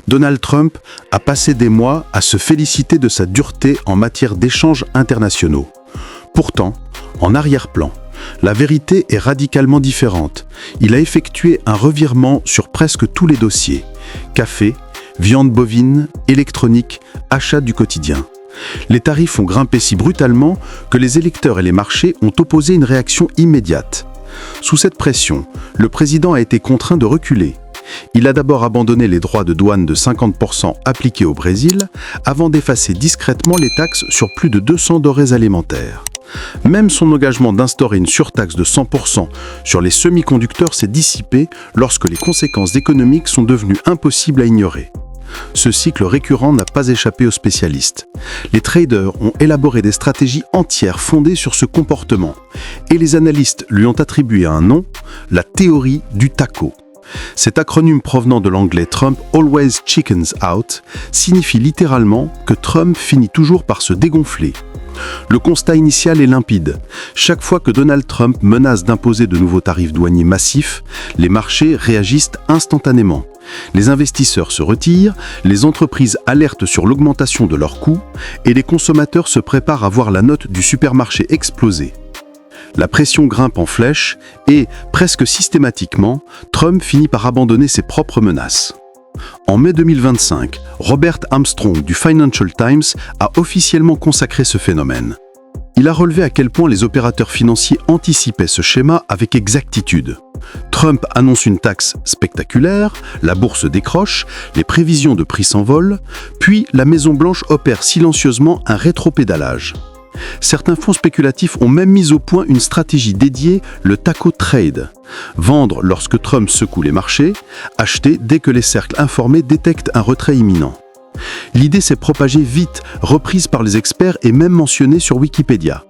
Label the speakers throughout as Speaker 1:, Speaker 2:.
Speaker 1: Donald Trump a passé des mois à se féliciter de sa dureté en matière d'échanges internationaux. Pourtant, en arrière-plan, la vérité est radicalement différente. Il a effectué un revirement sur presque tous les dossiers. Café, viande bovine, électronique, achat du quotidien. Les tarifs ont grimpé si brutalement que les électeurs et les marchés ont opposé une réaction immédiate. Sous cette pression, le président a été contraint de reculer. Il a d'abord abandonné les droits de douane de 50% appliqués au Brésil, avant d'effacer discrètement les taxes sur plus de 200 denrées alimentaires. Même son engagement d'instaurer une surtaxe de 100% sur les semi-conducteurs s'est dissipé lorsque les conséquences économiques sont devenues impossibles à ignorer. Ce cycle récurrent n'a pas échappé aux spécialistes. Les traders ont élaboré des stratégies entières fondées sur ce comportement, et les analystes lui ont attribué un nom, la théorie du taco. Cet acronyme provenant de l'anglais Trump always chickens out signifie littéralement que Trump finit toujours par se dégonfler. Le constat initial est limpide. Chaque fois que Donald Trump menace d'imposer de nouveaux tarifs douaniers massifs, les marchés réagissent instantanément. Les investisseurs se retirent, les entreprises alertent sur l'augmentation de leurs coûts et les consommateurs se préparent à voir la note du supermarché exploser. La pression grimpe en flèche et, presque systématiquement, Trump finit par abandonner ses propres menaces. En mai 2025, Robert Armstrong du Financial Times a officiellement consacré ce phénomène. Il a relevé à quel point les opérateurs financiers anticipaient ce schéma avec exactitude. Trump annonce une taxe spectaculaire, la bourse décroche, les prévisions de prix s'envolent, puis la Maison-Blanche opère silencieusement un rétropédalage. Certains fonds spéculatifs ont même mis au point une stratégie dédiée, le taco trade. Vendre lorsque Trump secoue les marchés, acheter dès que les cercles informés détectent un retrait imminent. L'idée s'est propagée vite, reprise par les experts et même mentionnée sur Wikipédia.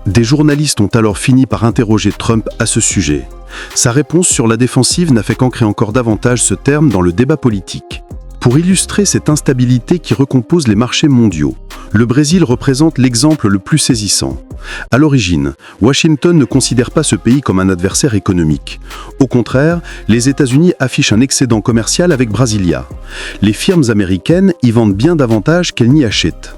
Speaker 1: Des journalistes ont alors fini par interroger Trump à ce sujet. Sa réponse sur la défensive n'a fait qu'ancrer encore davantage ce terme dans le débat politique. Pour illustrer cette instabilité qui recompose les marchés mondiaux, le Brésil représente l'exemple le plus saisissant. À l'origine, Washington ne considère pas ce pays comme un adversaire économique. Au contraire, les États-Unis affichent un excédent commercial avec Brasilia. Les firmes américaines y vendent bien davantage qu'elles n'y achètent.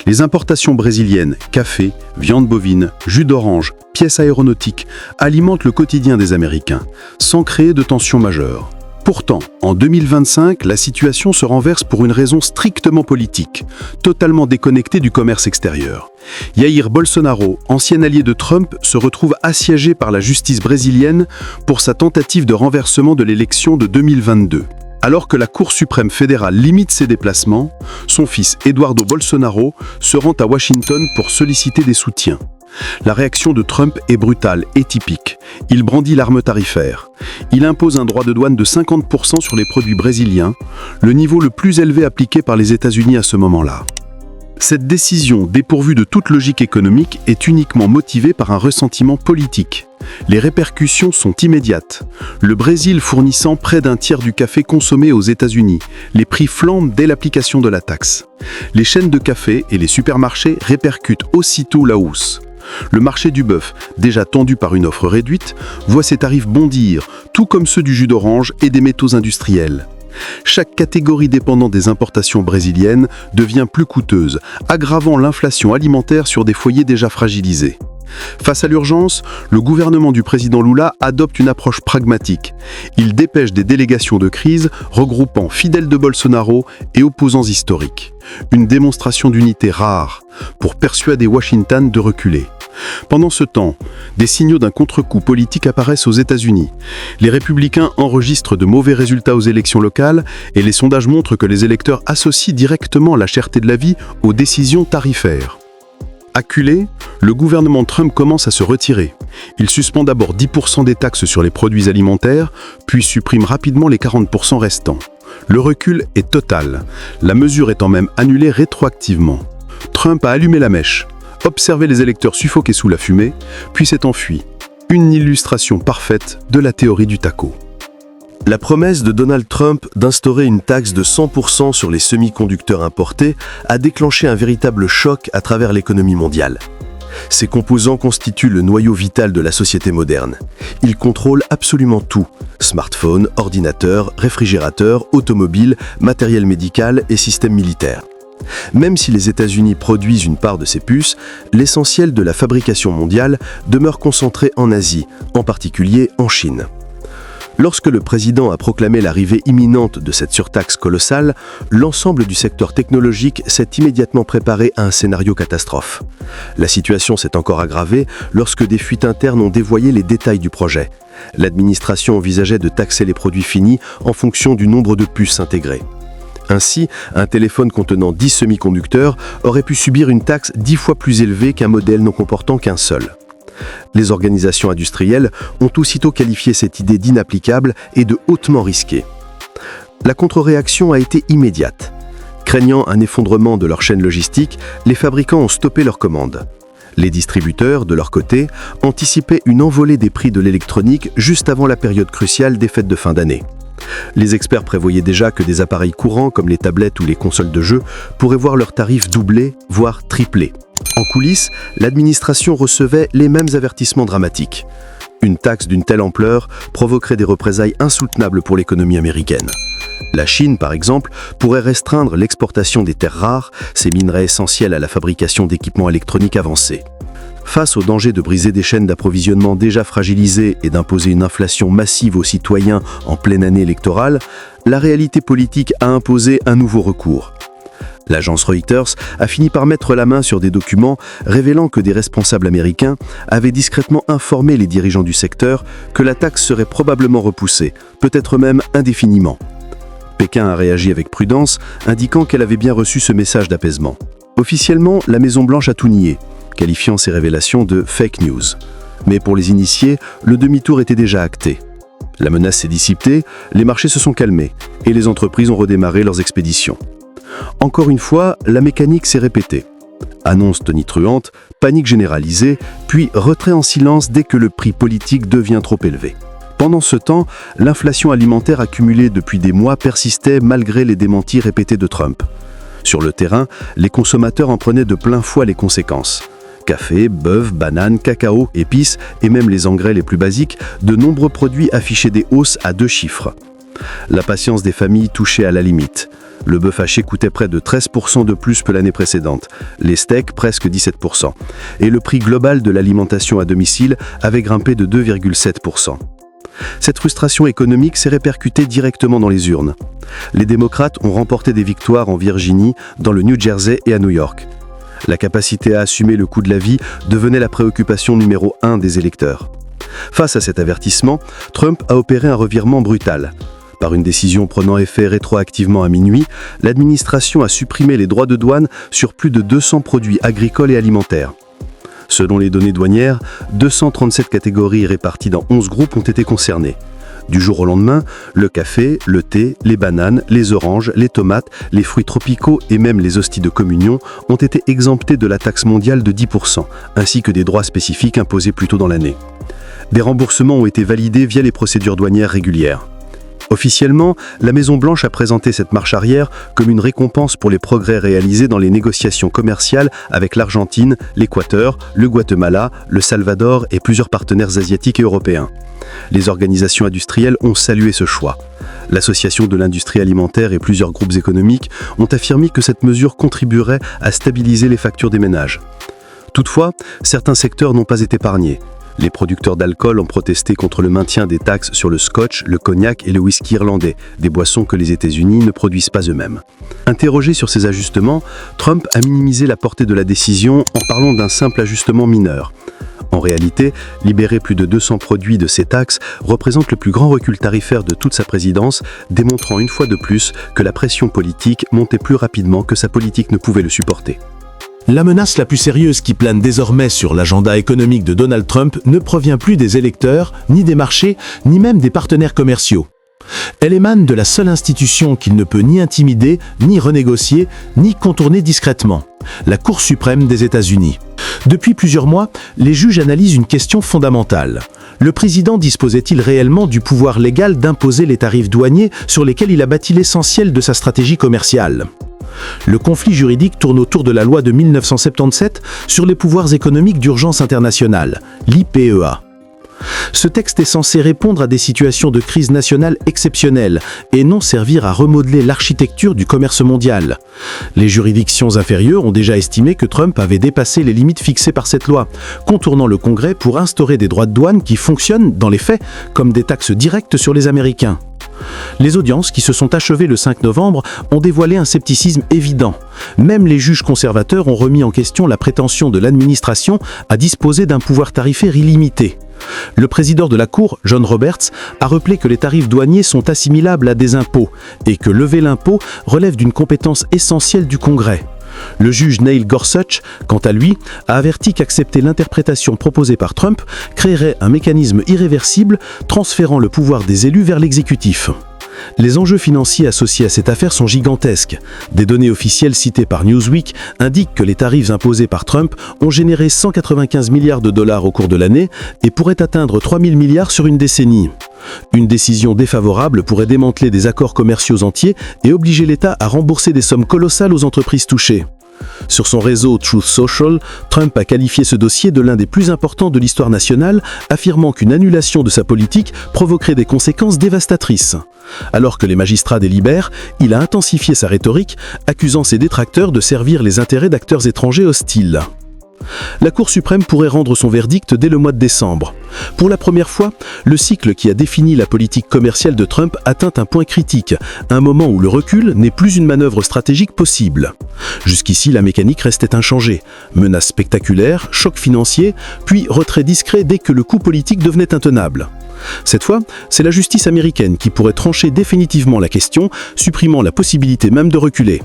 Speaker 1: Les importations brésiliennes, café, viande bovine, jus d'orange, pièces aéronautiques, alimentent le quotidien des Américains, sans créer de tensions majeures. Pourtant, en 2025, la situation se renverse pour une raison strictement politique, totalement déconnectée du commerce extérieur. Jair Bolsonaro, ancien allié de Trump, se retrouve assiégé par la justice brésilienne pour sa tentative de renversement de l'élection de 2022. Alors que la Cour suprême fédérale limite ses déplacements, son fils Eduardo Bolsonaro se rend à Washington pour solliciter des soutiens. La réaction de Trump est brutale et typique. Il brandit l'arme tarifaire. Il impose un droit de douane de 50% sur les produits brésiliens, le niveau le plus élevé appliqué par les États-Unis à ce moment-là. Cette décision, dépourvue de toute logique économique, est uniquement motivée par un ressentiment politique. Les répercussions sont immédiates. Le Brésil fournissant près d'un tiers du café consommé aux États-Unis, les prix flambent dès l'application de la taxe. Les chaînes de café et les supermarchés répercutent aussitôt la hausse. Le marché du bœuf, déjà tendu par une offre réduite, voit ses tarifs bondir, tout comme ceux du jus d'orange et des métaux industriels. Chaque catégorie dépendant des importations brésiliennes devient plus coûteuse, aggravant l'inflation alimentaire sur des foyers déjà fragilisés. Face à l'urgence, le gouvernement du président Lula adopte une approche pragmatique. Il dépêche des délégations de crise regroupant fidèles de Bolsonaro et opposants historiques. Une démonstration d'unité rare pour persuader Washington de reculer. Pendant ce temps, des signaux d'un contre-coup politique apparaissent aux États-Unis. Les républicains enregistrent de mauvais résultats aux élections locales et les sondages montrent que les électeurs associent directement la cherté de la vie aux décisions tarifaires. Acculé, le gouvernement Trump commence à se retirer. Il suspend d'abord 10% des taxes sur les produits alimentaires, puis supprime rapidement les 40% restants. Le recul est total, la mesure étant même annulée rétroactivement. Trump a allumé la mèche, observé les électeurs suffoqués sous la fumée, puis s'est enfui. Une illustration parfaite de la théorie du taco.
Speaker 2: La promesse de Donald Trump d'instaurer une taxe de 100% sur les semi-conducteurs importés a déclenché un véritable choc à travers l'économie mondiale. Ces composants constituent le noyau vital de la société moderne. Ils contrôlent absolument tout: smartphones, ordinateurs, réfrigérateurs, automobiles, matériel médical et systèmes militaires. Même si les États-Unis produisent une part de ces puces, l'essentiel de la fabrication mondiale demeure concentré en Asie, en particulier en Chine. Lorsque le président a proclamé l'arrivée imminente de cette surtaxe colossale, l'ensemble du secteur technologique s'est immédiatement préparé à un scénario catastrophe. La situation s'est encore aggravée lorsque des fuites internes ont dévoilé les détails du projet. L'administration envisageait de taxer les produits finis en fonction du nombre de puces intégrées. Ainsi, un téléphone contenant 10 semi-conducteurs aurait pu subir une taxe 10 fois plus élevée qu'un modèle n'en comportant qu'un seul. Les organisations industrielles ont aussitôt qualifié cette idée d'inapplicable et de hautement risquée. La contre-réaction a été immédiate. Craignant un effondrement de leur chaîne logistique, les fabricants ont stoppé leurs commandes. Les distributeurs, de leur côté, anticipaient une envolée des prix de l'électronique juste avant la période cruciale des fêtes de fin d'année. Les experts prévoyaient déjà que des appareils courants comme les tablettes ou les consoles de jeux pourraient voir leurs tarifs doubler, voire tripler. En coulisses, l'administration recevait les mêmes avertissements dramatiques. Une taxe d'une telle ampleur provoquerait des représailles insoutenables pour l'économie américaine. La Chine, par exemple, pourrait restreindre l'exportation des terres rares, ces minerais essentiels à la fabrication d'équipements électroniques avancés. Face au danger de briser des chaînes d'approvisionnement déjà fragilisées et d'imposer une inflation massive aux citoyens en pleine année électorale, la réalité politique a imposé un nouveau recours. L'agence Reuters a fini par mettre la main sur des documents révélant que des responsables américains avaient discrètement informé les dirigeants du secteur que la taxe serait probablement repoussée, peut-être même indéfiniment. Pékin a réagi avec prudence, indiquant qu'elle avait bien reçu ce message d'apaisement. Officiellement, la Maison-Blanche a tout nié, qualifiant ces révélations de « fake news ». Mais pour les initiés, le demi-tour était déjà acté. La menace s'est dissipée, les marchés se sont calmés et les entreprises ont redémarré leurs expéditions. Encore une fois, la mécanique s'est répétée. Annonce tonitruante, panique généralisée, puis retrait en silence dès que le prix politique devient trop élevé. Pendant ce temps, l'inflation alimentaire accumulée depuis des mois persistait malgré les démentis répétés de Trump. Sur le terrain, les consommateurs en prenaient de plein fouet les conséquences. Café, bœuf, bananes, cacao, épices et même les engrais les plus basiques, de nombreux produits affichaient des hausses à 2 chiffres. La patience des familles touchait à la limite. Le bœuf haché coûtait près de 13% de plus que l'année précédente, les steaks presque 17%, et le prix global de l'alimentation à domicile avait grimpé de 2,7%. Cette frustration économique s'est répercutée directement dans les urnes. Les démocrates ont remporté des victoires en Virginie, dans le New Jersey et à New York. La capacité à assumer le coût de la vie devenait la préoccupation numéro 1 des électeurs. Face à cet avertissement, Trump a opéré un revirement brutal. Par une décision prenant effet rétroactivement à minuit, l'administration a supprimé les droits de douane sur plus de 200 produits agricoles et alimentaires. Selon les données douanières, 237 catégories réparties dans 11 groupes ont été concernées. Du jour au lendemain, le café, le thé, les bananes, les oranges, les tomates, les fruits tropicaux et même les hosties de communion ont été exemptés de la taxe mondiale de 10%, ainsi que des droits spécifiques imposés plus tôt dans l'année. Des remboursements ont été validés via les procédures douanières régulières. Officiellement, la Maison-Blanche a présenté cette marche arrière comme une récompense pour les progrès réalisés dans les négociations commerciales avec l'Argentine, l'Équateur, le Guatemala, le Salvador et plusieurs partenaires asiatiques et européens. Les organisations industrielles ont salué ce choix. L'Association de l'industrie alimentaire et plusieurs groupes économiques ont affirmé que cette mesure contribuerait à stabiliser les factures des ménages. Toutefois, certains secteurs n'ont pas été épargnés. Les producteurs d'alcool ont protesté contre le maintien des taxes sur le scotch, le cognac et le whisky irlandais, des boissons que les États-Unis ne produisent pas eux-mêmes. Interrogé sur ces ajustements, Trump a minimisé la portée de la décision en parlant d'un simple ajustement mineur. En réalité, libérer plus de 200 produits de ces taxes représente le plus grand recul tarifaire de toute sa présidence, démontrant une fois de plus que la pression politique montait plus rapidement que sa politique ne pouvait le supporter.
Speaker 3: La menace la plus sérieuse qui plane désormais sur l'agenda économique de Donald Trump ne provient plus des électeurs, ni des marchés, ni même des partenaires commerciaux. Elle émane de la seule institution qu'il ne peut ni intimider, ni renégocier, ni contourner discrètement, la Cour suprême des États-Unis. Depuis plusieurs mois, les juges analysent une question fondamentale. Le président disposait-il réellement du pouvoir légal d'imposer les tarifs douaniers sur lesquels il a bâti l'essentiel de sa stratégie commerciale ? Le conflit juridique tourne autour de la loi de 1977 sur les pouvoirs économiques d'urgence internationale, l'IPEA. Ce texte est censé répondre à des situations de crise nationale exceptionnelles et non servir à remodeler l'architecture du commerce mondial. Les juridictions inférieures ont déjà estimé que Trump avait dépassé les limites fixées par cette loi, contournant le Congrès pour instaurer des droits de douane qui fonctionnent, dans les faits, comme des taxes directes sur les Américains. Les audiences, qui se sont achevées le 5 novembre, ont dévoilé un scepticisme évident. Même les juges conservateurs ont remis en question la prétention de l'administration à disposer d'un pouvoir tarifaire illimité. Le président de la Cour, John Roberts, a rappelé que les tarifs douaniers sont assimilables à des impôts et que lever l'impôt relève d'une compétence essentielle du Congrès. Le juge Neil Gorsuch, quant à lui, a averti qu'accepter l'interprétation proposée par Trump créerait un mécanisme irréversible transférant le pouvoir des élus vers l'exécutif. Les enjeux financiers associés à cette affaire sont gigantesques. Des données officielles citées par Newsweek indiquent que les tarifs imposés par Trump ont généré 195 milliards de dollars au cours de l'année et pourraient atteindre 3 000 milliards sur une décennie. Une décision défavorable pourrait démanteler des accords commerciaux entiers et obliger l'État à rembourser des sommes colossales aux entreprises touchées. Sur son réseau Truth Social, Trump a qualifié ce dossier de l'un des plus importants de l'histoire nationale, affirmant qu'une annulation de sa politique provoquerait des conséquences dévastatrices. Alors que les magistrats délibèrent, il a intensifié sa rhétorique, accusant ses détracteurs de servir les intérêts d'acteurs étrangers hostiles. La Cour suprême pourrait rendre son verdict dès le mois de décembre. Pour la première fois, le cycle qui a défini la politique commerciale de Trump atteint un point critique, un moment où le recul n'est plus une manœuvre stratégique possible. Jusqu'ici, la mécanique restait inchangée. Menaces spectaculaires, chocs financiers, puis retrait discret dès que le coup politique devenait intenable. Cette fois, c'est la justice américaine qui pourrait trancher définitivement la question, supprimant la possibilité même de reculer.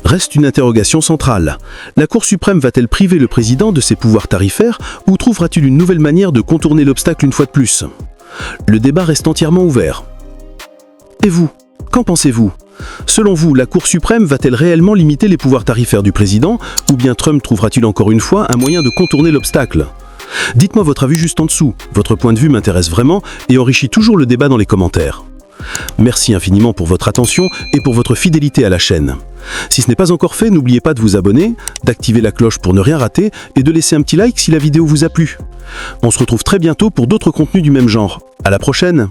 Speaker 3: Reste une interrogation centrale. La Cour suprême va-t-elle priver le président de ses pouvoirs tarifaires ou trouvera-t-il une nouvelle manière de contourner l'obstacle une fois de plus ? Le débat reste entièrement ouvert. Et vous, qu'en pensez-vous ? Selon vous, la Cour suprême va-t-elle réellement limiter les pouvoirs tarifaires du président ou bien Trump trouvera-t-il encore une fois un moyen de contourner l'obstacle ? Dites-moi votre avis juste en dessous. Votre point de vue m'intéresse vraiment et enrichit toujours le débat dans les commentaires. Merci infiniment pour votre attention et pour votre fidélité à la chaîne. Si ce n'est pas encore fait, n'oubliez pas de vous abonner, d'activer la cloche pour ne rien rater et de laisser un petit like si la vidéo vous a plu. On se retrouve très bientôt pour d'autres contenus du même genre. À la prochaine!